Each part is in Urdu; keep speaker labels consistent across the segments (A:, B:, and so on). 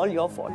A: all your fault.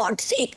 A: God's sake।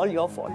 B: all your fault.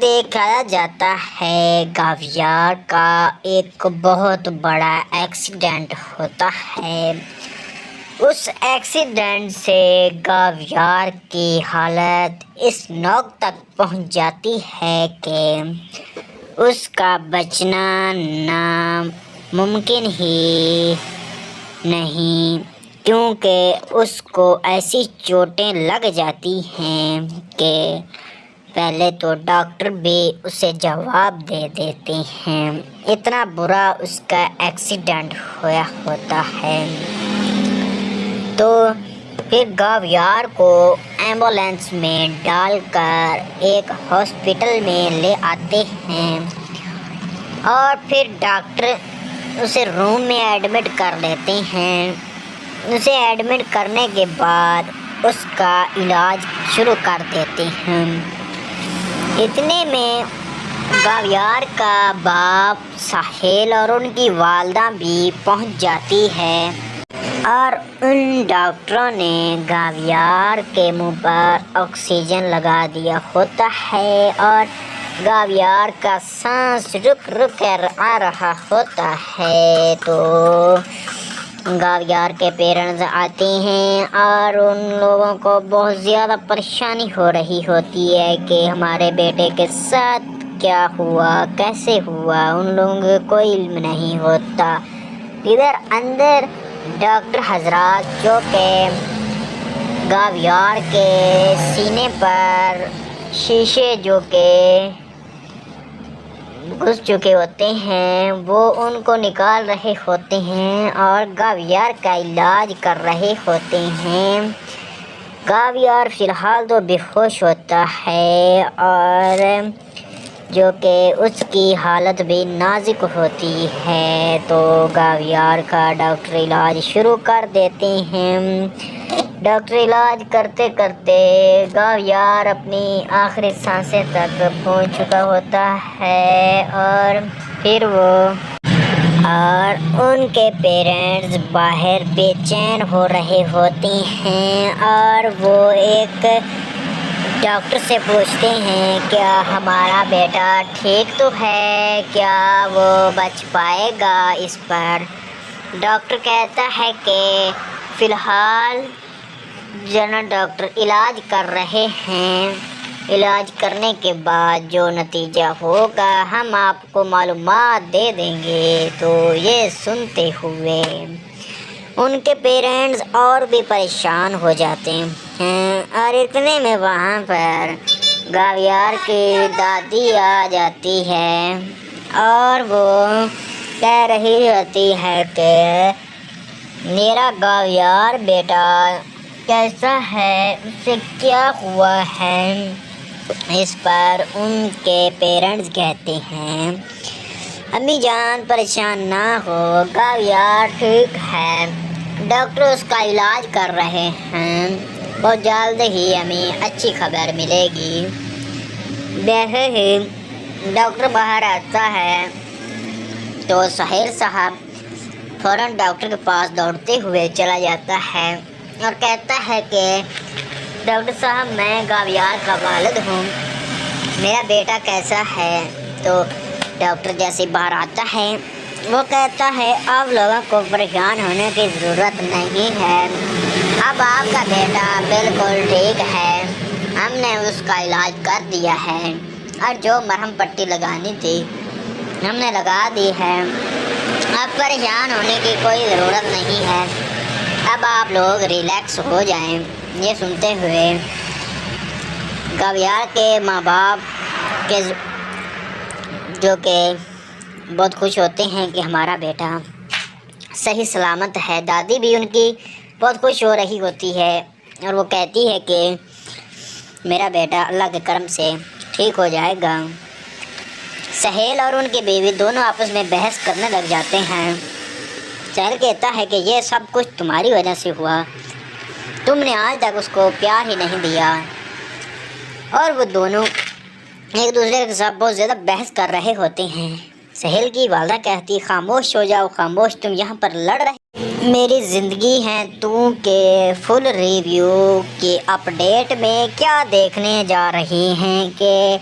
C: دیکھا جاتا ہے گاویار کا ایک بہت بڑا ایکسیڈنٹ ہوتا ہے۔ اس ایکسیڈنٹ سے گاویار کی حالت اس نوک تک پہنچ جاتی ہے کہ اس کا بچنا ناممکن ہی نہیں، کیونکہ اس کو ایسی چوٹیں لگ جاتی ہیں کہ پہلے تو ڈاکٹر بھی اسے جواب دے دیتے ہیں، اتنا برا اس کا ایکسیڈنٹ ہوا ہوتا ہے۔ تو پھر گاویار کو ایمبولینس میں ڈال کر ایک ہاسپٹل میں لے آتے ہیں اور پھر ڈاکٹر اسے روم میں ایڈمٹ کر لیتے ہیں۔ اسے ایڈمٹ کرنے کے بعد اس کا علاج شروع کر دیتے ہیں۔ اتنے میں گاویار کا باپ ساحل اور ان کی والدہ بھی پہنچ جاتی ہے اور ان ڈاکٹروں نے گاویار کے منہ پر آکسیجن لگا دیا ہوتا ہے اور گاویار کا سانس رک رک کر آ رہا ہوتا ہے۔ تو گاویار کے پیرنٹس آتے ہیں اور ان لوگوں کو بہت زیادہ پریشانی ہو رہی ہوتی ہے کہ ہمارے بیٹے کے ساتھ کیا ہوا، کیسے ہوا، ان لوگوں کو کوئی علم نہیں ہوتا۔ ادھر اندر ڈاکٹر حضرات جو کہ گاویار کے سینے پر شیشے جو کہ گھس چکے ہوتے ہیں وہ ان کو نکال رہے ہوتے ہیں اور گاویار کا علاج کر رہے ہوتے ہیں۔ گاویار فی الحال تو بے ہوش ہوتا ہے اور جو کہ اس کی حالت بھی نازک ہوتی ہے، تو گاویار کا ڈاکٹر علاج شروع کر دیتے ہیں۔ ڈاکٹر علاج کرتے کرتے گاویار اپنی آخری سانسیں تک پہنچ چکا ہوتا ہے اور پھر ان کے پیرنٹس باہر بے چین ہو رہے ہوتے ہیں اور وہ ایک ڈاکٹر سے پوچھتے ہیں کیا ہمارا بیٹا ٹھیک تو ہے، کیا وہ بچ پائے گا اس پر۔ ڈاکٹر کہتا ہے کہ فی الحال جنرل ڈاکٹر علاج کر رہے ہیں، علاج کرنے کے بعد جو نتیجہ ہوگا ہم آپ کو معلومات دے دیں گے۔ تو یہ سنتے ہوئے ان کے پیرنٹس اور بھی پریشان ہو جاتے ہیں اور اتنے میں وہاں پر گاویار کی دادی آ جاتی ہے اور وہ کہہ رہی ہوتی ہے کہ میرا گاویار بیٹا کیسا ہے، اس سے کیا ہوا ہے۔ اس پر ان کے پیرنٹس کہتے ہیں امی جان پریشان نہ ہو، گاویار ٹھیک ہے، ڈاکٹر اس کا علاج کر رہے ہیں، بہت جلد ہی ہمیں اچھی خبر ملے گی۔ ویسے ہی ڈاکٹر باہر آتا ہے تو ساحل صاحب فوراً ڈاکٹر کے پاس دوڑتے ہوئے چلا جاتا ہے اور کہتا ہے کہ ڈاکٹر صاحب میں گاویار کا والد ہوں، میرا بیٹا کیسا ہے۔ تو ڈاکٹر جیسے باہر آتا ہے وہ کہتا ہے آپ لوگوں کو پریشان ہونے کی ضرورت نہیں ہے، اب آپ کا بیٹا بالکل ٹھیک ہے، ہم نے اس کا علاج کر دیا ہے اور جو مرہم پٹی لگانی تھی ہم نے لگا دی ہے، اب پریشان ہونے کی کوئی ضرورت نہیں ہے، اب آپ لوگ ریلیکس ہو جائیں۔ یہ سنتے ہوئے گاویار کے ماں باپ کے جو کہ بہت خوش ہوتے ہیں کہ ہمارا بیٹا صحیح سلامت ہے، دادی بھی ان کی بہت خوش ہو رہی ہوتی ہے اور وہ کہتی ہے کہ میرا بیٹا اللہ کے کرم سے ٹھیک ہو جائے گا۔ سہیل اور ان کی بیوی دونوں آپس میں بحث کرنے لگ جاتے ہیں۔ سہیل کہتا ہے کہ یہ سب کچھ تمہاری وجہ سے ہوا، تم نے آج تک اس کو پیار ہی نہیں دیا، اور وہ دونوں ایک دوسرے کے ساتھ بہت زیادہ بحث کر رہے ہوتے ہیں۔ سہیل کی والدہ کہتی خاموش ہو جاؤ، خاموش، تم یہاں پر لڑ رہے۔ میری زندگی ہے تو کے فل ریویو کی اپڈیٹ میں کیا دیکھنے جا رہے ہیں کہ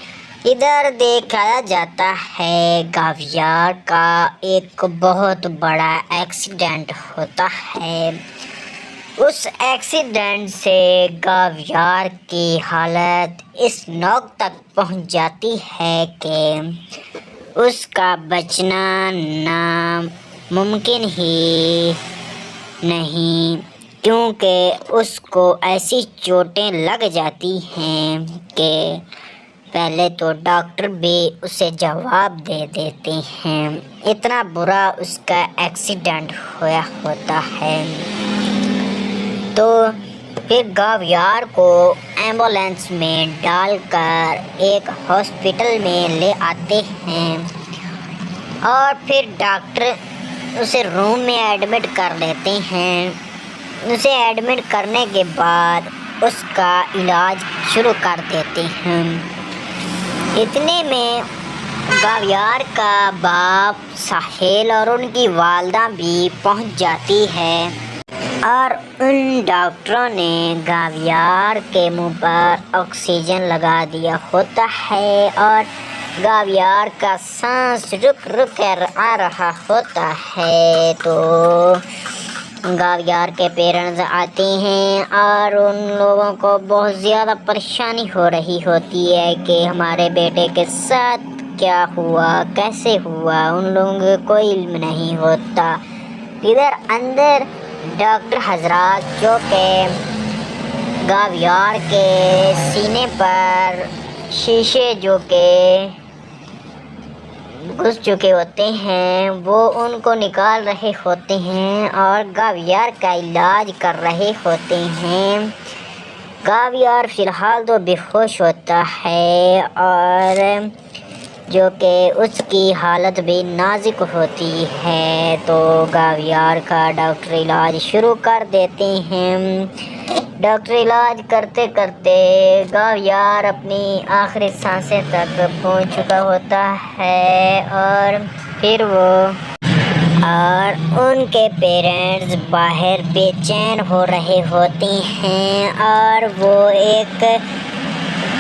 C: ادھر دیکھا جاتا ہے گاویار کا ایک بہت بڑا ایکسیڈنٹ ہوتا ہے۔ اس ایکسیڈنٹ سے گاویار کی حالت اس نوک تک پہنچ جاتی ہے کہ اس کا بچنا ناممکن ہی نہیں، کیونکہ اس کو ایسی چوٹیں لگ جاتی ہیں کہ پہلے تو ڈاکٹر بھی اسے جواب دے دیتے ہیں، اتنا برا اس کا ایکسیڈنٹ ہوا ہوتا ہے۔ تو پھر گاویار کو ایمبولینس میں ڈال کر ایک ہاسپٹل میں لے آتے ہیں اور پھر ڈاکٹر اسے روم میں ایڈمٹ کر لیتے ہیں۔ اسے ایڈمٹ کرنے کے بعد اس کا علاج شروع کر دیتے ہیں۔ اتنے میں گاویار کا باپ سہیل اور ان کی والدہ بھی پہنچ جاتی ہے اور ان ڈاکٹروں نے گاویار کے منہ پر آکسیجن لگا دیا ہوتا ہے اور گاویار کا سانس رک رک کر آ رہا ہوتا ہے۔ تو گاویار کے پیرنٹس آتے ہیں اور ان لوگوں کو بہت زیادہ پریشانی ہو رہی ہوتی ہے کہ ہمارے بیٹے کے ساتھ کیا ہوا، کیسے ہوا، ان لوگوں کو کوئی علم نہیں ہوتا۔ ادھر اندر ڈاکٹر حضرات جو کہ گاویار کے سینے پر شیشے جو کہ گھس چکے ہوتے ہیں وہ ان کو نکال رہے ہوتے ہیں اور گاویار کا علاج کر رہے ہوتے ہیں۔ گاویار فی الحال تو بے ہوش ہوتا ہے اور جو کہ اس کی حالت بھی نازک ہوتی ہے، تو گاویار کا ڈاکٹر علاج شروع کر دیتے ہیں۔ ڈاکٹر علاج کرتے کرتے گاویار اپنی آخری سانسیں تک پہنچ چکا ہوتا ہے اور پھر ان کے پیرنٹس باہر بے چین ہو رہے ہوتے ہیں اور وہ ایک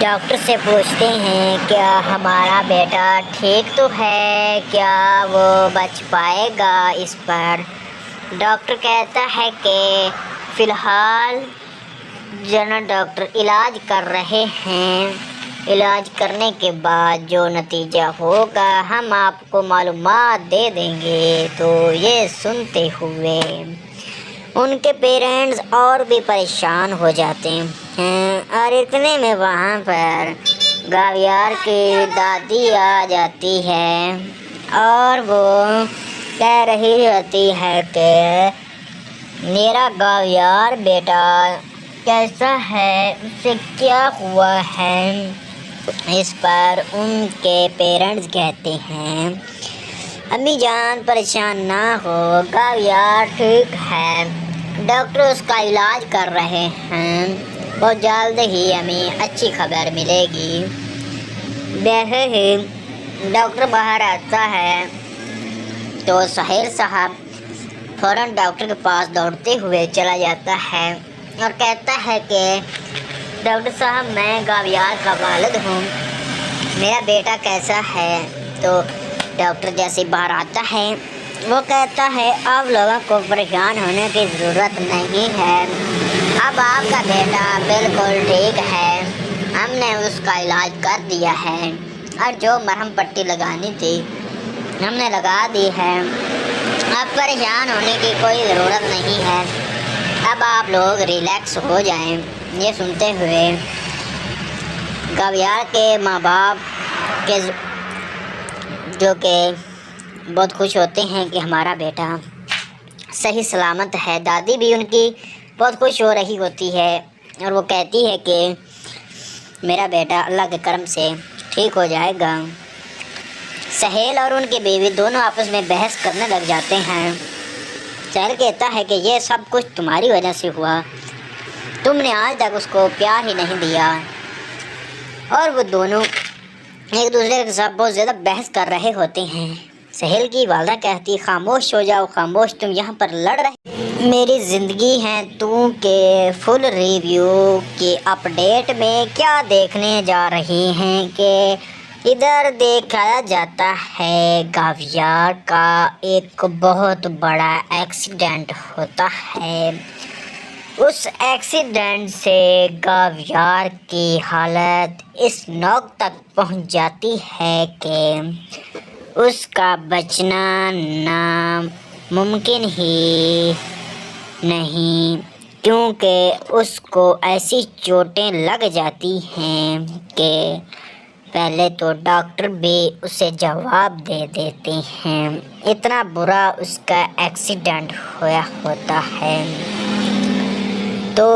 C: ڈاکٹر سے پوچھتے ہیں کیا ہمارا بیٹا ٹھیک تو ہے، کیا وہ بچ پائے گا اس پر۔ ڈاکٹر کہتا ہے کہ فی الحال جنرل ڈاکٹر علاج کر رہے ہیں، علاج کرنے کے بعد جو نتیجہ ہوگا ہم آپ کو معلومات دے دیں گے۔ تو یہ سنتے ہوئے ان کے پیرنٹس اور بھی پریشان ہو جاتے ہیں اور اتنے میں وہاں پر گاویار کی دادی آ جاتی ہے اور وہ کہہ رہی ہوتی ہے کہ میرا گاویار بیٹا کیسا ہے، اس سے کیا ہوا ہے۔ اس پر ان کے پیرنٹس کہتے ہیں امی جان پریشان نہ ہو، گاویار ٹھیک ہے، ڈاکٹر اس کا علاج کر رہے ہیں، بہت جلد ہی ہمیں اچھی خبر ملے گی۔ ویسے ہی ڈاکٹر باہر آتا ہے تو سہیل صاحب فوراً ڈاکٹر کے پاس دوڑتے ہوئے چلا جاتا ہے اور کہتا ہے کہ ڈاکٹر صاحب میں گاویار کا والد ہوں، میرا بیٹا کیسا ہے۔ تو ڈاکٹر جیسے باہر آتا ہے وہ کہتا ہے آپ لوگوں کو پریشان ہونے کی ضرورت نہیں ہے، اب آپ کا بیٹا بالکل ٹھیک ہے، ہم نے اس کا علاج کر دیا ہے اور جو مرہم پٹی لگانی تھی ہم نے لگا دی ہے، اب پریشان ہونے کی کوئی ضرورت نہیں ہے، اب آپ لوگ ریلیکس ہو جائیں۔ یہ سنتے ہوئے گاویار کے ماں باپ کے جو کہ بہت خوش ہوتے ہیں کہ ہمارا بیٹا صحیح سلامت ہے، دادی بھی ان کی بہت خوش ہو رہی ہوتی ہے اور وہ کہتی ہے کہ میرا بیٹا اللہ کے کرم سے ٹھیک ہو جائے گا۔ سہیل اور ان کی بیوی دونوں آپس میں بحث کرنے لگ جاتے ہیں۔ سہیل کہتا ہے کہ یہ سب کچھ تمہاری وجہ سے ہوا، تم نے آج تک اس کو پیار ہی نہیں دیا، اور وہ دونوں ایک دوسرے کے ساتھ بہت زیادہ بحث کر رہے ہوتے ہیں۔ سہیل کی والدہ کہتی خاموش ہو جاؤ، خاموش، تم یہاں پر لڑ رہے، میری زندگی ہے تو کہ فل ریویو کی اپڈیٹ میں کیا دیکھنے جا رہی ہیں کہ ادھر دیکھا جاتا ہے گاویار کا ایک بہت بڑا ایکسیڈنٹ ہوتا ہے۔ اس ایکسیڈنٹ سے گاویار کی حالت اس نوک تک پہنچ جاتی ہے کہ اس کا بچنا ناممکن ہی نہیں، کیونکہ اس کو ایسی چوٹیں لگ جاتی ہیں کہ پہلے تو ڈاکٹر بھی اسے جواب دے دیتے ہیں، اتنا برا اس کا ایکسیڈنٹ ہوا ہوتا ہے۔ تو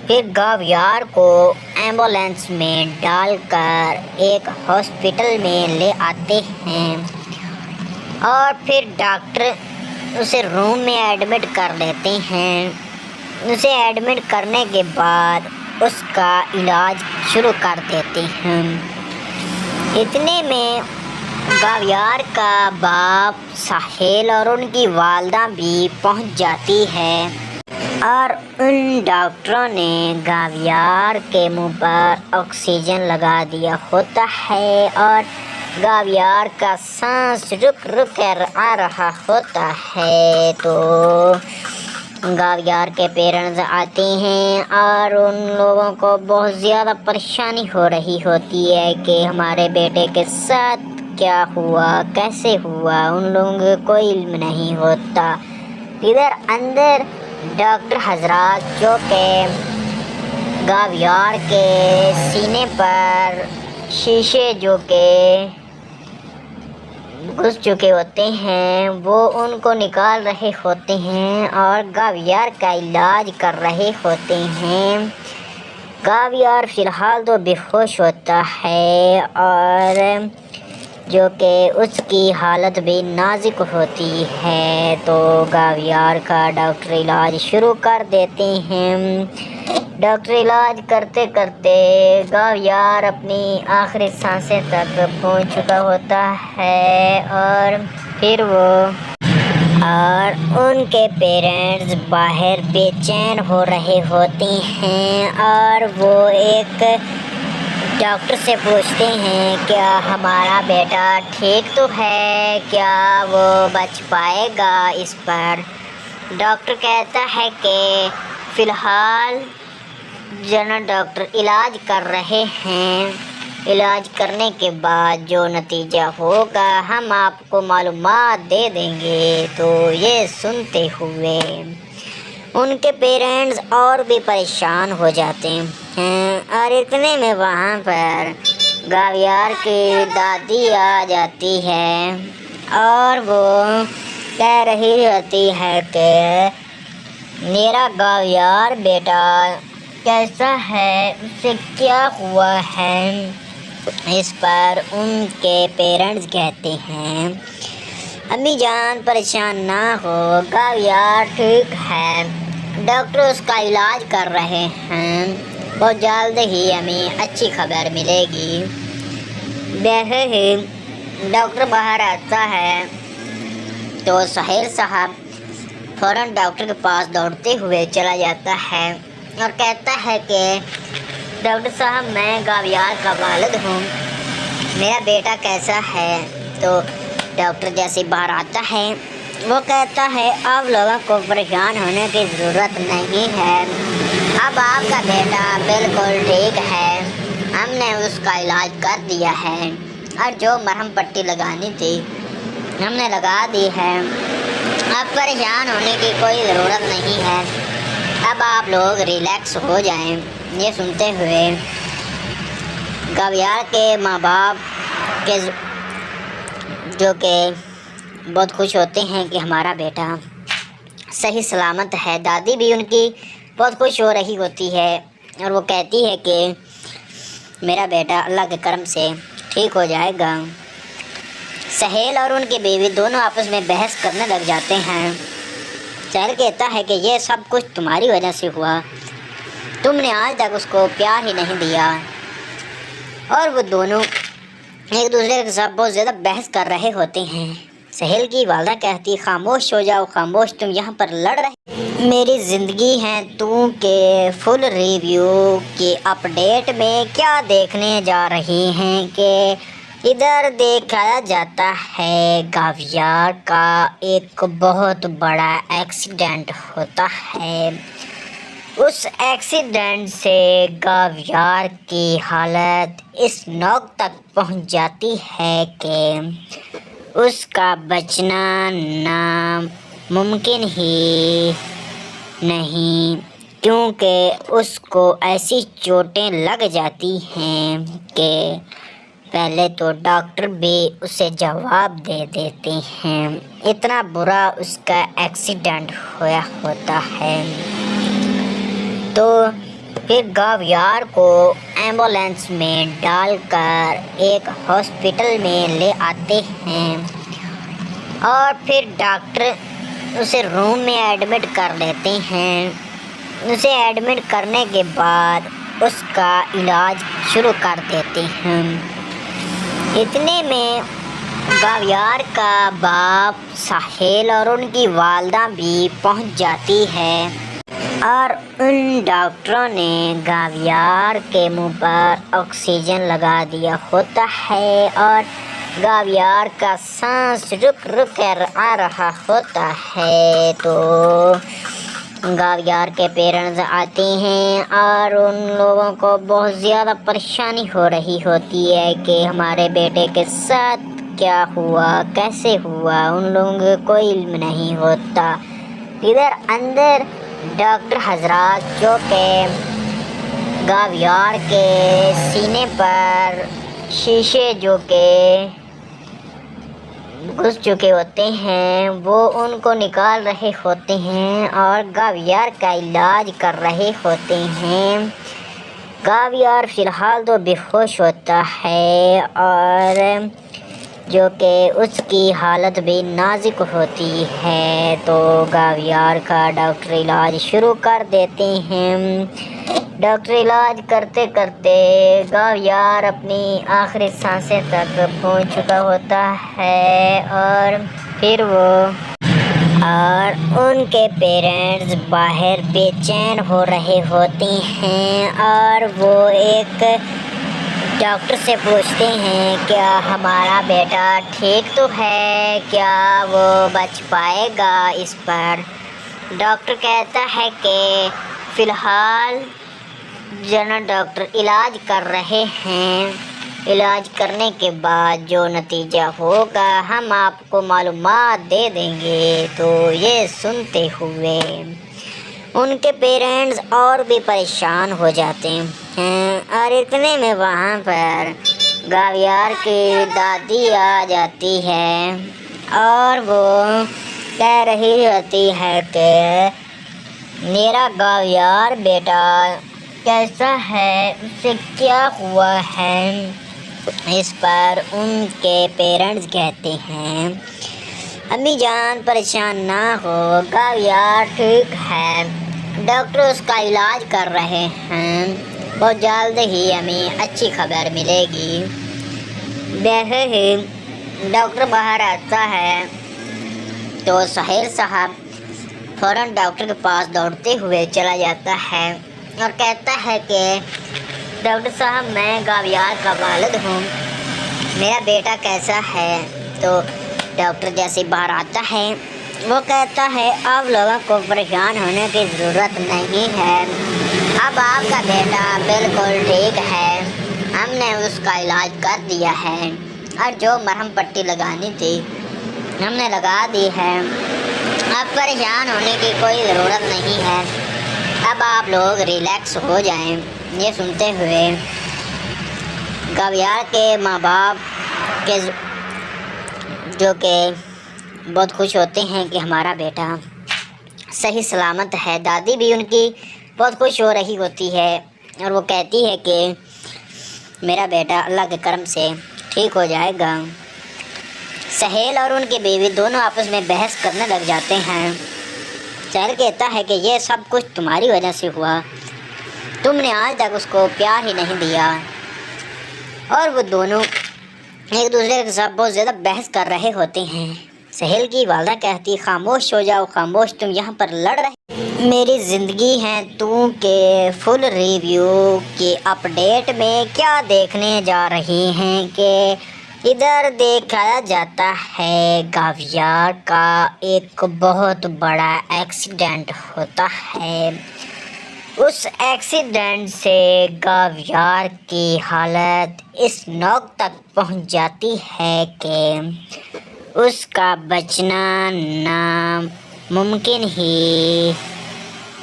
C: پھر گاویار کو ایمبولینس میں ڈال کر ایک ہاسپٹل میں لے آتے ہیں اور پھر ڈاکٹر اسے روم میں ایڈمٹ کر دیتے ہیں۔ اسے ایڈمٹ کرنے کے بعد اس کا علاج شروع کر دیتے ہیں۔ اتنے میں گاویار کا باپ سہیل اور ان کی والدہ بھی پہنچ جاتی ہے اور ان ڈاکٹروں نے گاویار کے منہ پر آکسیجن لگا دیا ہوتا ہے اور گاویار کا سانس رک رک کر آ رہا ہوتا ہے۔ تو گاویار کے پیرنٹس آتے ہیں اور ان لوگوں کو بہت زیادہ پریشانی ہو رہی ہوتی ہے کہ ہمارے بیٹے کے ساتھ کیا ہوا، کیسے ہوا، ان لوگوں کو کوئی علم نہیں ہوتا۔ ادھر اندر ڈاکٹر حضرات جو کہ گاویار کے سینے پر شیشے جو کہ گھس چکے ہوتے ہیں وہ ان کو نکال رہے ہوتے ہیں اور گاویار کا علاج کر رہے ہوتے ہیں۔ گاویار فی الحال تو بے ہوش ہوتا ہے اور جو کہ اس کی حالت بھی نازک ہوتی ہے، تو گاویار کا ڈاکٹر علاج شروع کر دیتے ہیں۔ ڈاکٹر علاج کرتے کرتے گاویار اپنی آخری سانسیں تک پہنچ چکا ہوتا ہے اور پھر ان کے پیرنٹس باہر بے چین ہو رہے ہوتے ہیں اور وہ ایک ڈاکٹر سے پوچھتے ہیں کیا ہمارا بیٹا ٹھیک تو ہے، کیا وہ بچ پائے گا اس پر۔ ڈاکٹر کہتا ہے کہ فی الحال جنرل ڈاکٹر علاج کر رہے ہیں، علاج کرنے کے بعد جو نتیجہ ہوگا ہم آپ کو معلومات دے دیں گے۔ تو یہ سنتے ہوئے ان کے پیرنٹس اور بھی پریشان ہو جاتے ہیں اور اتنے میں وہاں پر گاویار کی دادی آ جاتی ہے اور وہ کہہ رہی ہوتی ہے کہ میرا گاویار بیٹا کیسا ہے، اس سے کیا ہوا ہے۔ اس پر ان کے پیرنٹس کہتے ہیں امی جان پریشان نہ ہو، گاویار ٹھیک ہے، ڈاکٹر اس کا علاج کر رہے ہیں، بہت جلد ہی ہمیں اچھی خبر ملے گی۔ ویسے ہی ڈاکٹر باہر آتا ہے تو سہیل صاحب فوراً ڈاکٹر کے پاس دوڑتے ہوئے چلا جاتا ہے اور کہتا ہے کہ ڈاکٹر صاحب میں گاویار کا والد ہوں، میرا بیٹا کیسا ہے۔ تو ڈاکٹر جیسے باہر آتا ہے وہ کہتا ہے آپ لوگوں کو پریشان ہونے کی ضرورت نہیں ہے، اب آپ کا بیٹا بالکل ٹھیک ہے، ہم نے اس کا علاج کر دیا ہے اور جو مرہم پٹی لگانی تھی ہم نے لگا دی ہے، اب پریشان ہونے کی کوئی ضرورت نہیں ہے، اب آپ لوگ ریلیکس ہو جائیں۔ یہ سنتے ہوئے گاویار کے ماں باپ کے جو کہ بہت خوش ہوتے ہیں کہ ہمارا بیٹا صحیح سلامت ہے، دادی بھی ان کی بہت خوش ہو رہی ہوتی ہے اور وہ کہتی ہے کہ میرا بیٹا اللہ کے کرم سے ٹھیک ہو جائے گا۔ سہیل اور ان کی بیوی دونوں آپس میں بحث کرنے لگ جاتے ہیں۔ سہیل کہتا ہے کہ یہ سب کچھ تمہاری وجہ سے ہوا، تم نے آج تک اس کو پیار ہی نہیں دیا، اور وہ دونوں ایک دوسرے کے ساتھ بہت زیادہ بحث کر رہے ہوتے ہیں۔ سہیل کی والدہ کہتی خاموش ہو جاؤ، خاموش، تم یہاں پر لڑ رہے، میری زندگی ہے تو کہ فل ریویو کی اپڈیٹ میں کیا دیکھنے جا رہی ہیں کہ ادھر دیکھا جاتا ہے گاویار کا ایک بہت بڑا ایکسیڈنٹ ہوتا ہے۔ اس ایکسیڈنٹ سے گاویار کی حالت اس نوک تک پہنچ جاتی ہے کہ اس کا بچنا ناممکن ہی نہیں، کیونکہ اس کو ایسی چوٹیں لگ جاتی ہیں کہ پہلے تو ڈاکٹر بھی اسے جواب دے دیتے ہیں، اتنا برا اس کا ایکسیڈنٹ ہوا ہوتا ہے۔ تو پھر گاویار کو ایمبولینس میں ڈال کر ایک ہاسپٹل میں لے آتے ہیں اور پھر ڈاکٹر اسے روم میں ایڈمٹ کر لیتے ہیں۔ اسے ایڈمٹ کرنے کے بعد اس کا علاج شروع کر دیتے ہیں۔ اتنے میں گاویار کا باپ سہیل اور ان کی والدہ بھی پہنچ جاتی ہے اور ان ڈاکٹروں نے گاویار کے منہ پر آکسیجن لگا دیا ہوتا ہے اور گاویار کا سانس رک رک کر آ رہا ہوتا ہے۔ تو گاویار کے پیرنٹس آتے ہیں اور ان لوگوں کو بہت زیادہ پریشانی ہو رہی ہوتی ہے کہ ہمارے بیٹے کے ساتھ کیا ہوا، کیسے ہوا، ان لوگوں کو کوئی علم نہیں ہوتا۔ ادھر اندر ڈاکٹر حضرات جو کہ گاویار کے سینے پر شیشے جو کہ گھس چکے ہوتے ہیں وہ ان کو نکال رہے ہوتے ہیں اور گاویار کا علاج کر رہے ہوتے ہیں۔ گاویار فی الحال تو بے ہوش ہوتا ہے اور جو کہ اس کی حالت بھی نازک ہوتی ہے، تو گاویار کا ڈاکٹر علاج شروع کر دیتے ہیں۔ ڈاکٹر علاج کرتے کرتے گاویار اپنی آخری سانسیں تک پہنچ چکا ہوتا ہے اور پھر ان کے پیرنٹس باہر بے چین ہو رہے ہوتے ہیں اور وہ ایک ڈاکٹر سے پوچھتے ہیں کیا ہمارا بیٹا ٹھیک تو ہے، کیا وہ بچ پائے گا اس پر۔ ڈاکٹر کہتا ہے کہ فی الحال جنرل ڈاکٹر علاج کر رہے ہیں، علاج کرنے کے بعد جو نتیجہ ہوگا ہم آپ کو معلومات دے دیں گے۔ تو یہ سنتے ہوئے ان کے پیرنٹس اور بھی پریشان ہو جاتے ہیں اور اتنے میں وہاں پر گاویار کی دادی آ جاتی ہے اور وہ کہہ رہی ہوتی ہے کہ میرا گاویار بیٹا کیسا ہے، اس سے کیا ہوا ہے۔ اس پر ان کے پیرنٹس کہتے ہیں امی جان پریشان نہ ہو، گاویار ٹھیک ہے، ڈاکٹر اس کا علاج کر رہے ہیں، بہت جلد ہی ہمیں اچھی خبر ملے گی۔ ویسے ہی ڈاکٹر باہر آتا ہے تو سہیل صاحب فوراً ڈاکٹر کے پاس دوڑتے ہوئے چلا جاتا ہے اور کہتا ہے کہ ڈاکٹر صاحب میں گاویار کا والد ہوں، میرا بیٹا کیسا ہے۔ تو ڈاکٹر جیسے باہر آتا ہے وہ کہتا ہے آپ لوگوں کو پریشان ہونے کی ضرورت نہیں ہے، اب آپ کا بیٹا بالکل ٹھیک ہے، ہم نے اس کا علاج کر دیا ہے اور جو مرہم پٹی لگانی تھی ہم نے لگا دی ہے، اب پریشان ہونے کی کوئی ضرورت نہیں ہے، اب آپ لوگ ریلیکس ہو جائیں۔ یہ سنتے ہوئے گاویار کے ماں باپ کے جو کہ بہت خوش ہوتے ہیں کہ ہمارا بیٹا صحیح سلامت ہے، دادی بھی ان کی بہت خوش ہو رہی ہوتی ہے اور وہ کہتی ہے کہ میرا بیٹا اللہ کے کرم سے ٹھیک ہو جائے گا۔ سہیل اور ان کی بیوی دونوں آپس میں بحث کرنے لگ جاتے ہیں۔ سہیل کہتا ہے کہ یہ سب کچھ تمہاری وجہ سے ہوا، تم نے آج تک اس کو پیار ہی نہیں دیا، اور وہ دونوں ایک دوسرے کے ساتھ بہت زیادہ بحث کر رہے ہوتے ہیں۔ سہیل کی والدہ کہتی خاموش ہو جاؤ، خاموش، تم یہاں پر لڑ رہے، میری زندگی ہے تو کہ فل ریویو کی اپڈیٹ میں کیا دیکھنے جا رہے ہیں کہ ادھر دیکھا جاتا ہے گاویار کا ایک بہت بڑا ایکسیڈنٹ ہوتا ہے. اس ایکسیڈنٹ سے گاویار کی حالت اس نوک تک پہنچ جاتی ہے کہ اس کا بچنا ناممکن ہی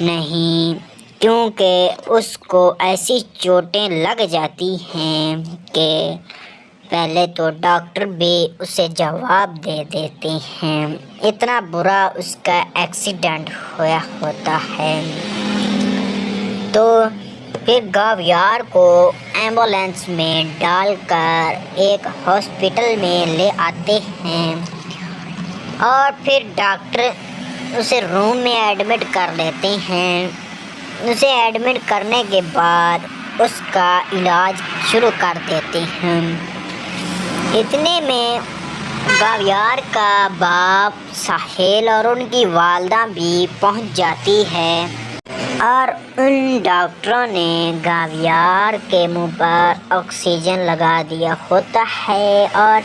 C: نہیں، کیونکہ اس کو ایسی چوٹیں لگ جاتی ہیں کہ پہلے تو ڈاکٹر بھی اسے جواب دے دیتے ہیں، اتنا برا اس کا ایکسیڈنٹ ہوا ہوتا ہے. تو پھر گاویار کو ایمبولینس میں ڈال کر ایک ہاسپٹل میں لے آتے ہیں اور پھر ڈاکٹر اسے روم میں ایڈمٹ کر لیتے ہیں. اسے ایڈمٹ کرنے کے بعد اس کا علاج شروع کر دیتے ہیں. اتنے میں گاویار کا باپ سہیل اور ان کی والدہ بھی پہنچ جاتی ہے اور ان ڈاکٹروں نے گاویار کے منہ پر آکسیجن لگا دیا ہوتا ہے اور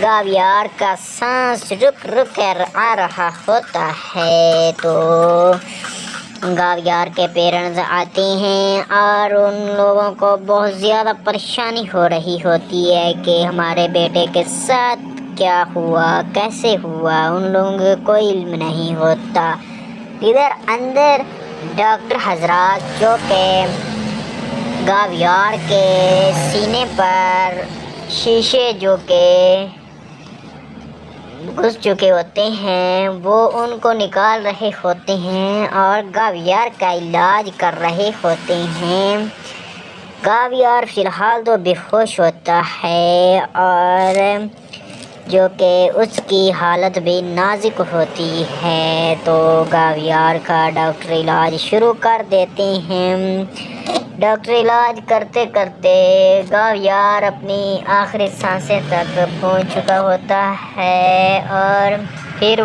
C: گاویار کا سانس رک رک کر آ رہا ہوتا ہے. تو گاویار کے پیرنٹس آتے ہیں اور ان لوگوں کو بہت زیادہ پریشانی ہو رہی ہوتی ہے کہ ہمارے بیٹے کے ساتھ کیا ہوا، کیسے ہوا، ان لوگوں کو کوئی علم نہیں ہوتا. ادھر اندر ڈاکٹر حضرات جو کہ گاویار کے سینے پر شیشے جو کہ گھس چکے ہوتے ہیں وہ ان کو نکال رہے ہوتے ہیں اور گاویار کا علاج کر رہے ہوتے ہیں. گاویار فی الحال تو بے ہوش ہوتا ہے اور جو کہ اس کی حالت بھی نازک ہوتی ہے. تو گاویار کا ڈاکٹر علاج شروع کر دیتے ہیں. ڈاکٹر علاج کرتے کرتے گاویار اپنی آخری سانسیں تک پہنچ چکا ہوتا ہے اور پھر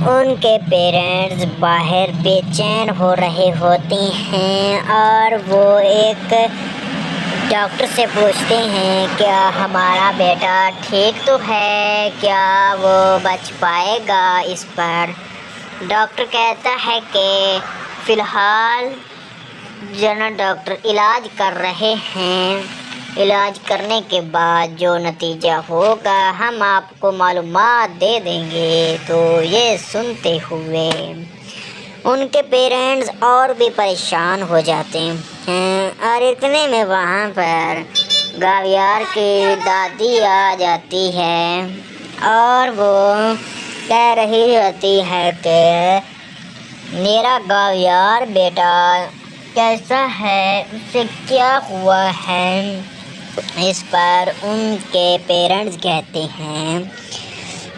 C: ان کے پیرنٹس باہر بے چین ہو رہے ہوتے ہیں اور وہ ایک ڈاکٹر سے پوچھتے ہیں کیا ہمارا بیٹا ٹھیک تو ہے، کیا وہ بچ پائے گا اس پر. ڈاکٹر کہتا ہے کہ فی الحال جنرل ڈاکٹر علاج کر رہے ہیں، علاج کرنے کے بعد جو نتیجہ ہوگا ہم آپ کو معلومات دے دیں گے. تو یہ سنتے ہوئے ان کے پیرنٹس اور بھی پریشان ہو جاتے ہیں اور اتنے میں وہاں پر گاویار کی دادی آ جاتی ہے اور وہ کہہ رہی ہوتی ہے کہ میرا گاویار بیٹا کیسا ہے، اس سے کیا ہوا ہے. اس پر ان کے پیرنٹس کہتے ہیں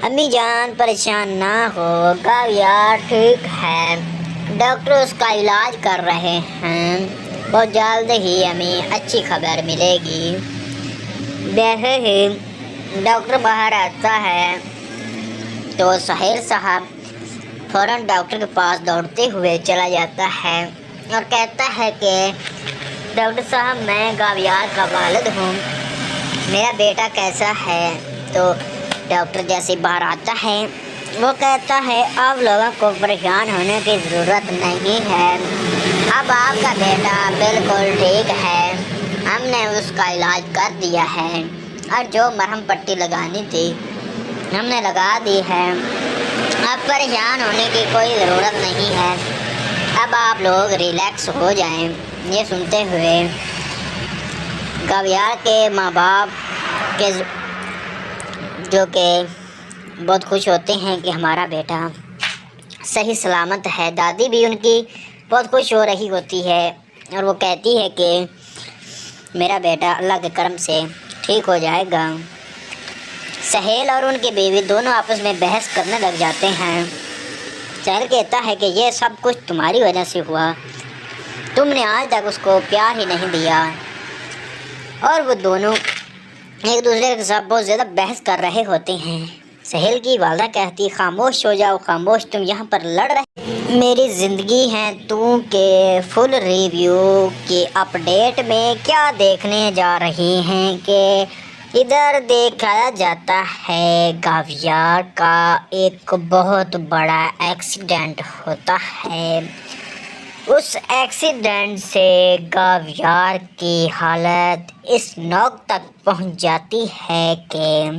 C: امی جان پریشان نہ ہو، گاویار ٹھیک ہے، ڈاکٹر اس کا علاج کر رہے ہیں، بہت جلد ہی ہمیں اچھی خبر ملے گی. ویسے ہی ڈاکٹر باہر آتا ہے تو سہیل صاحب فوراً ڈاکٹر کے پاس دوڑتے ہوئے چلا جاتا ہے اور کہتا ہے کہ ڈاکٹر صاحب میں گاویار کا والد ہوں، میرا بیٹا کیسا ہے. تو ڈاکٹر جیسے باہر آتا ہے وہ کہتا ہے آپ لوگوں کو پریشان ہونے کی ضرورت نہیں ہے، اب آپ کا بیٹا بالکل ٹھیک ہے، ہم نے اس کا علاج کر دیا ہے اور جو مرہم پٹی لگانی تھی ہم نے لگا دی ہے، اب پریشان ہونے کی کوئی ضرورت نہیں ہے، اب آپ لوگ ریلیکس ہو جائیں. یہ سنتے ہوئے گاویار کے ماں باپ کے جو کہ بہت خوش ہوتے ہیں کہ ہمارا بیٹا صحیح سلامت ہے. دادی بھی ان کی بہت خوش ہو رہی ہوتی ہے اور وہ کہتی ہے کہ میرا بیٹا اللہ کے کرم سے ٹھیک ہو جائے گا. سہیل اور ان کی بیوی دونوں آپس میں بحث کرنے لگ جاتے ہیں. سہیل کہتا ہے کہ یہ سب کچھ تمہاری وجہ سے ہوا، تم نے آج تک اس کو پیار ہی نہیں دیا. اور وہ دونوں ایک دوسرے کے ساتھ بہت زیادہ بحث کر رہے ہوتے ہیں. سہیل کی والدہ کہتی خاموش ہو جاؤ، خاموش، تم یہاں پر لڑ رہے. میری زندگی ہے تو کہ فل ریویو کی اپڈیٹ میں کیا دیکھنے جا رہی ہیں کہ ادھر دیکھا جاتا ہے گاویار کا ایک بہت بڑا ایکسیڈنٹ ہوتا ہے۔ اس ایکسیڈنٹ سے گاویار کی حالت اس نوک تک پہنچ جاتی ہے کہ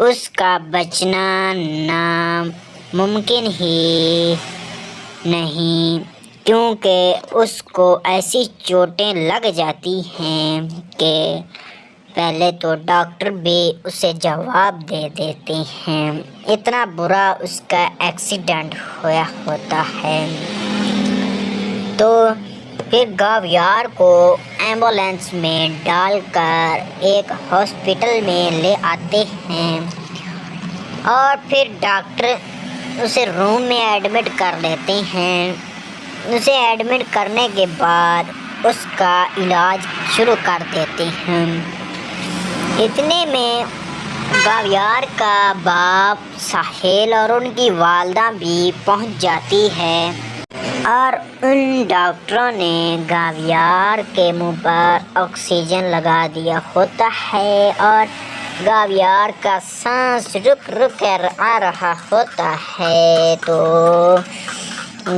C: اس کا بچنا ناممکن ہی نہیں، کیونکہ اس کو ایسی چوٹیں لگ جاتی ہیں کہ پہلے تو ڈاکٹر بھی اسے جواب دے دیتے ہیں، اتنا برا اس کا ایکسیڈنٹ ہوا ہوتا ہے۔ تو پھر گاویار کو ایمبولینس میں ڈال کر ایک ہاسپٹل میں لے آتے ہیں اور پھر ڈاکٹر اسے روم میں ایڈمٹ کر لیتے ہیں۔ اسے ایڈمٹ کرنے کے بعد اس کا علاج شروع کر دیتے ہیں۔ اتنے میں گاویار کا باپ ساحل اور ان کی والدہ بھی پہنچ جاتی ہے اور ان ڈاکٹروں نے گاویار کے منہ پر آکسیجن لگا دیا ہوتا ہے اور گاویار کا سانس رک رک کر آ رہا ہوتا ہے۔ تو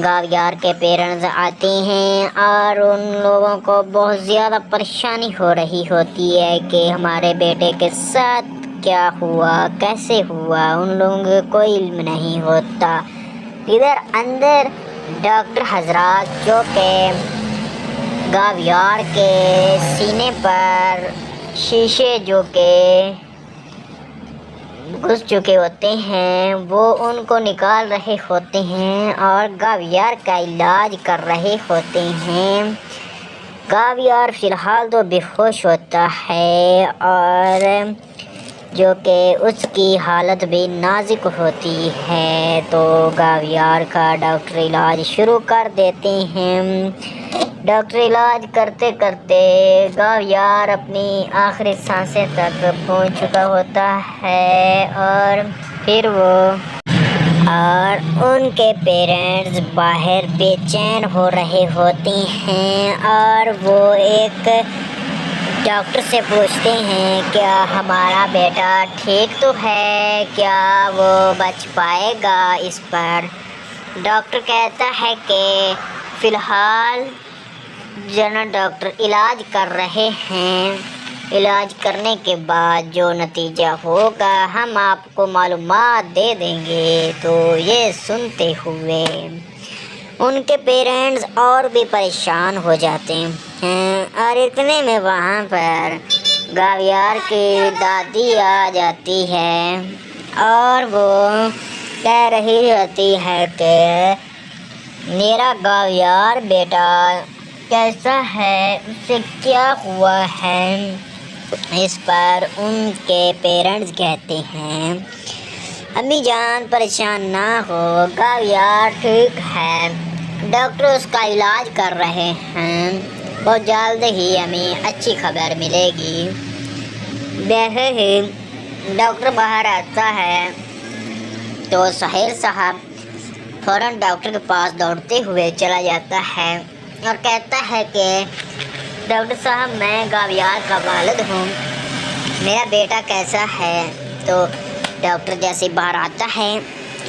C: گاویار کے پیرنٹس آتے ہیں اور ان لوگوں کو بہت زیادہ پریشانی ہو رہی ہوتی ہے کہ ہمارے بیٹے کے ساتھ کیا ہوا، کیسے ہوا، ان لوگوں کو کوئی علم نہیں ہوتا۔ ادھر اندر ڈاکٹر حضرات جو کہ گاویار کے سینے پر شیشے جو کہ گھس چکے ہوتے ہیں وہ ان کو نکال رہے ہوتے ہیں اور گاویار کا علاج کر رہے ہوتے ہیں۔ گاویار فی الحال تو بے ہوش ہوتا ہے اور جو کہ اس کی حالت بھی نازک ہوتی ہے، تو گاویار کا ڈاکٹر علاج شروع کر دیتے ہیں۔ ڈاکٹر علاج کرتے کرتے گاویار اپنی آخری سانسیں تک پہنچ چکا ہوتا ہے اور پھر ان کے پیرنٹس باہر بے چین ہو رہے ہوتے ہیں اور وہ ایک ڈاکٹر سے پوچھتے ہیں کیا ہمارا بیٹا ٹھیک تو ہے، کیا وہ بچ پائے گا اس پر۔ ڈاکٹر کہتا ہے کہ فی الحال جنرل ڈاکٹر علاج کر رہے ہیں، علاج کرنے کے بعد جو نتیجہ ہوگا ہم آپ کو معلومات دے دیں گے۔ تو یہ سنتے ہوئے ان کے پیرنٹس اور بھی پریشان ہو جاتے ہیں اور اتنے میں وہاں پر گاویار کی دادی آ جاتی ہے اور وہ کہہ رہی ہوتی ہے کہ میرا گاویار بیٹا کیسا ہے، اس سے کیا ہوا ہے۔ اس پر ان کے پیرنٹس کہتے ہیں امی جان پریشان نہ ہو، گاویار ٹھیک ہے، ڈاکٹر اس کا علاج کر رہے ہیں، بہت جلد ہی ہمیں اچھی خبر ملے گی۔ ویسے ہی ڈاکٹر باہر آتا ہے تو ساحل صاحب فوراً ڈاکٹر کے پاس دوڑتے ہوئے چلا جاتا ہے اور کہتا ہے کہ ڈاکٹر صاحب میں گاویار کا والد ہوں، میرا بیٹا کیسا ہے۔ تو ڈاکٹر جیسے باہر آتا ہے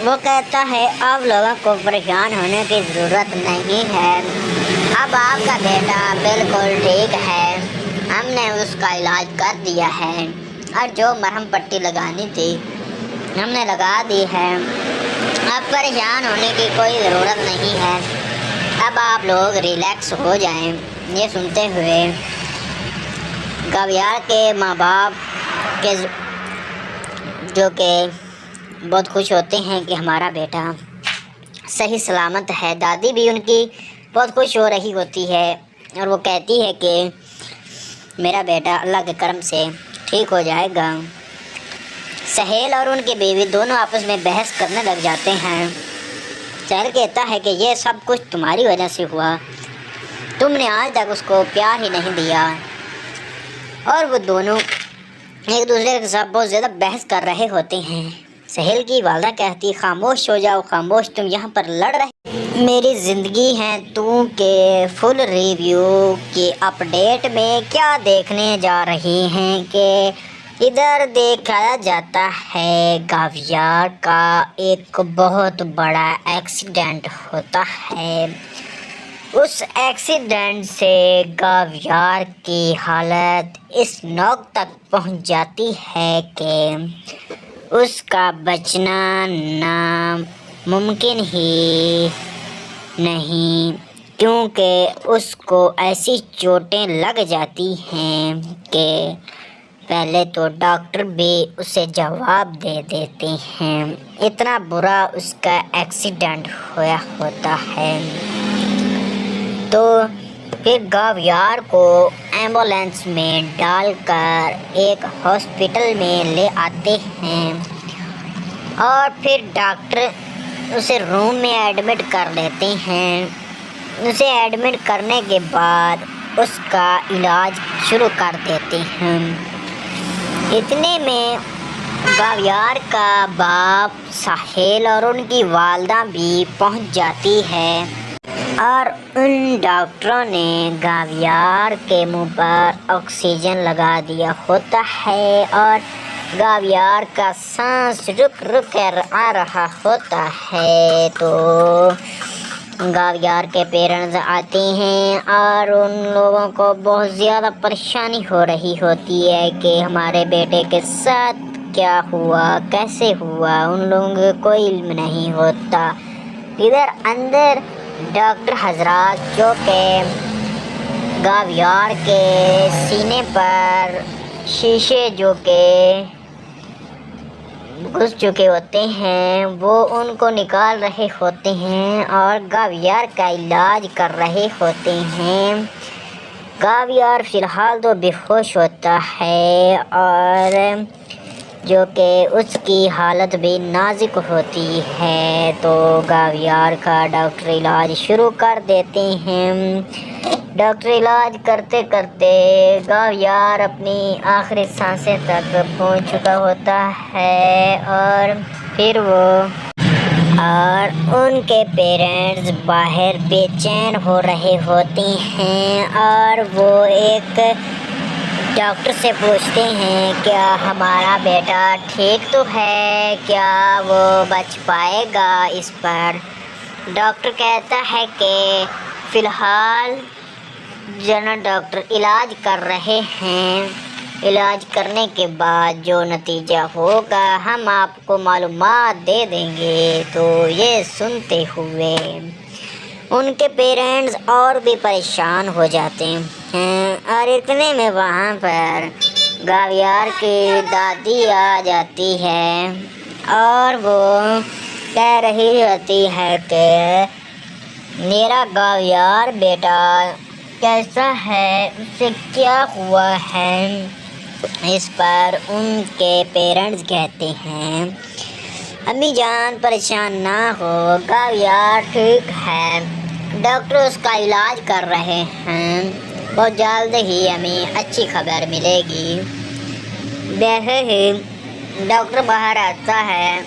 C: وہ کہتا ہے آپ لوگوں کو پریشان ہونے کی ضرورت نہیں ہے، اب آپ کا بیٹا بالکل ٹھیک ہے، ہم نے اس کا علاج کر دیا ہے اور جو مرہم پٹی لگانی تھی ہم نے لگا دی ہے، اب پریشان ہونے کی کوئی ضرورت نہیں ہے، اب آپ لوگ ریلیکس ہو جائیں۔ یہ سنتے ہوئے گاویار کے ماں باپ کے جو کہ بہت خوش ہوتے ہیں کہ ہمارا بیٹا صحیح سلامت ہے، دادی بھی ان کی بہت خوش ہو رہی ہوتی ہے اور وہ کہتی ہے کہ میرا بیٹا اللہ کے کرم سے ٹھیک ہو جائے گا۔ سہیل اور ان کی بیوی دونوں آپس میں بحث کرنے لگ جاتے ہیں۔ سہیل کہتا ہے کہ یہ سب کچھ تمہاری وجہ سے ہوا، تم نے آج تک اس کو پیار ہی نہیں دیا، اور وہ دونوں ایک دوسرے کے ساتھ بہت زیادہ بحث کر رہے ہوتے ہیں۔ سہیل کی والدہ کہتی خاموش ہو جاؤ، خاموش، تم یہاں پر لڑ رہے میری زندگی ہے تو کہ فل ریویو کی اپڈیٹ میں کیا دیکھنے جا رہے ہیں کہ ادھر دیکھا جاتا ہے گاویار کا ایک بہت بڑا ایکسیڈنٹ ہوتا ہے۔ اس ایکسیڈنٹ سے گاویار کی حالت اس نوک تک پہنچ جاتی ہے کہ اس کا بچنا ناممکن ہی نہیں، کیونکہ اس کو ایسی چوٹیں لگ جاتی ہیں کہ پہلے تو ڈاکٹر بھی اسے جواب دے دیتے ہیں، اتنا برا اس کا ایکسیڈنٹ ہوا ہوتا ہے۔ تو پھر گاویار کو ایمبولینس میں ڈال کر ایک ہاسپٹل میں لے آتے ہیں اور پھر ڈاکٹر اسے روم میں ایڈمٹ کر لیتے ہیں۔ اسے ایڈمٹ کرنے کے بعد اس کا علاج شروع کر دیتے ہیں۔ اتنے میں گاویار کا باپ ساحل اور ان کی والدہ بھی پہنچ جاتی ہے اور ان ڈاکٹروں نے گاویار کے منہ پر آکسیجن لگا دیا ہوتا ہے اور گاویار کا سانس رک رک کر آ رہا ہوتا ہے۔ تو گاویار کے پیرنٹس آتے ہیں اور ان لوگوں کو بہت زیادہ پریشانی ہو رہی ہوتی ہے کہ ہمارے بیٹے کے ساتھ کیا ہوا، کیسے ہوا، ان لوگوں کو کوئی علم نہیں ہوتا۔ ادھر اندر ڈاکٹر حضرات جو کہ گاویار کے سینے پر شیشے جو کہ گھس چکے ہوتے ہیں وہ ان کو نکال رہے ہوتے ہیں اور گاویار کا علاج کر رہے ہوتے ہیں۔ گاویار فی الحال تو بے ہوش ہوتا ہے اور جو کہ اس کی حالت بھی نازک ہوتی ہے، تو گاویار کا ڈاکٹر علاج شروع کر دیتے ہیں۔ ڈاکٹر علاج کرتے کرتے گاویار اپنی آخری سانسیں تک پہنچ چکا ہوتا ہے اور پھر ان کے پیرنٹس باہر بے چین ہو رہے ہوتے ہیں اور وہ ایک ڈاکٹر سے پوچھتے ہیں کیا ہمارا بیٹا ٹھیک تو ہے، کیا وہ بچ پائے گا اس پر۔ ڈاکٹر کہتا ہے کہ فی الحال جنرل ڈاکٹر علاج کر رہے ہیں، علاج کرنے کے بعد جو نتیجہ ہوگا ہم آپ کو معلومات دے دیں گے۔ تو یہ سنتے ہوئے ان کے پیرنٹس اور بھی پریشان ہو جاتے ہیں اور اتنے میں وہاں پر گاویار کی دادی آ جاتی ہے اور وہ کہہ رہی ہوتی ہے کہ میرا گاویار بیٹا کیسا ہے، اس سے کیا ہوا ہے۔ اس پر ان کے پیرنٹس کہتے ہیں امی جان پریشان نہ ہو، گاویار ٹھیک ہے، ڈاکٹر اس کا علاج کر رہے ہیں، بہت جلد ہی ہمیں اچھی خبر ملے گی۔ ویسے ہی ڈاکٹر باہر آتا ہے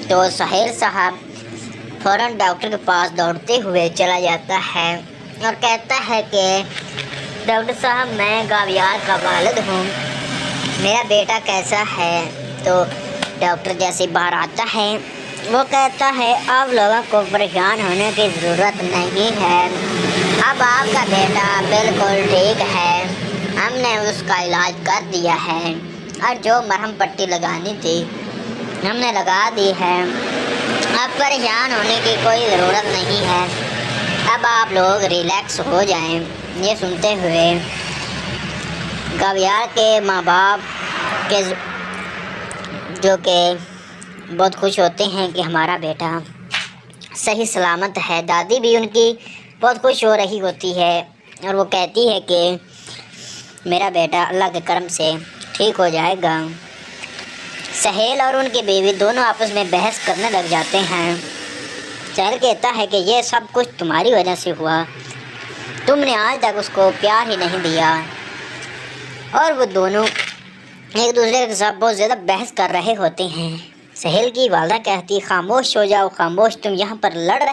C: تو ساحل صاحب فوراً ڈاکٹر کے پاس دوڑتے ہوئے چلا جاتا ہے اور کہتا ہے کہ ڈاکٹر صاحب میں گاویار کا والد ہوں، میرا بیٹا کیسا ہے۔ تو ڈاکٹر جیسے باہر آتا ہے وہ کہتا ہے آپ لوگوں کو پریشان ہونے کی ضرورت نہیں ہے، اب آپ کا بیٹا بالکل ٹھیک ہے، ہم نے اس کا علاج کر دیا ہے اور جو مرہم پٹی لگانی تھی ہم نے لگا دی ہے، اب پریشان ہونے کی کوئی ضرورت نہیں ہے، اب آپ لوگ ریلیکس ہو جائیں۔ یہ سنتے ہوئے گاویار کے ماں باپ کے جو کہ بہت خوش ہوتے ہیں کہ ہمارا بیٹا صحیح سلامت ہے، دادی بھی ان کی بہت خوش ہو رہی ہوتی ہے اور وہ کہتی ہے کہ میرا بیٹا اللہ کے کرم سے ٹھیک ہو جائے گا۔ سہیل اور ان کی بیوی دونوں آپس میں بحث کرنے لگ جاتے ہیں۔ سہیل کہتا ہے کہ یہ سب کچھ تمہاری وجہ سے ہوا، تم نے آج تک اس کو پیار ہی نہیں دیا، اور وہ دونوں ایک دوسرے کے ساتھ بہت زیادہ بحث کر رہے ہوتے ہیں۔ سہیل کی والدہ کہتی خاموش ہو جاؤ، خاموش، تم یہاں پر لڑ رہے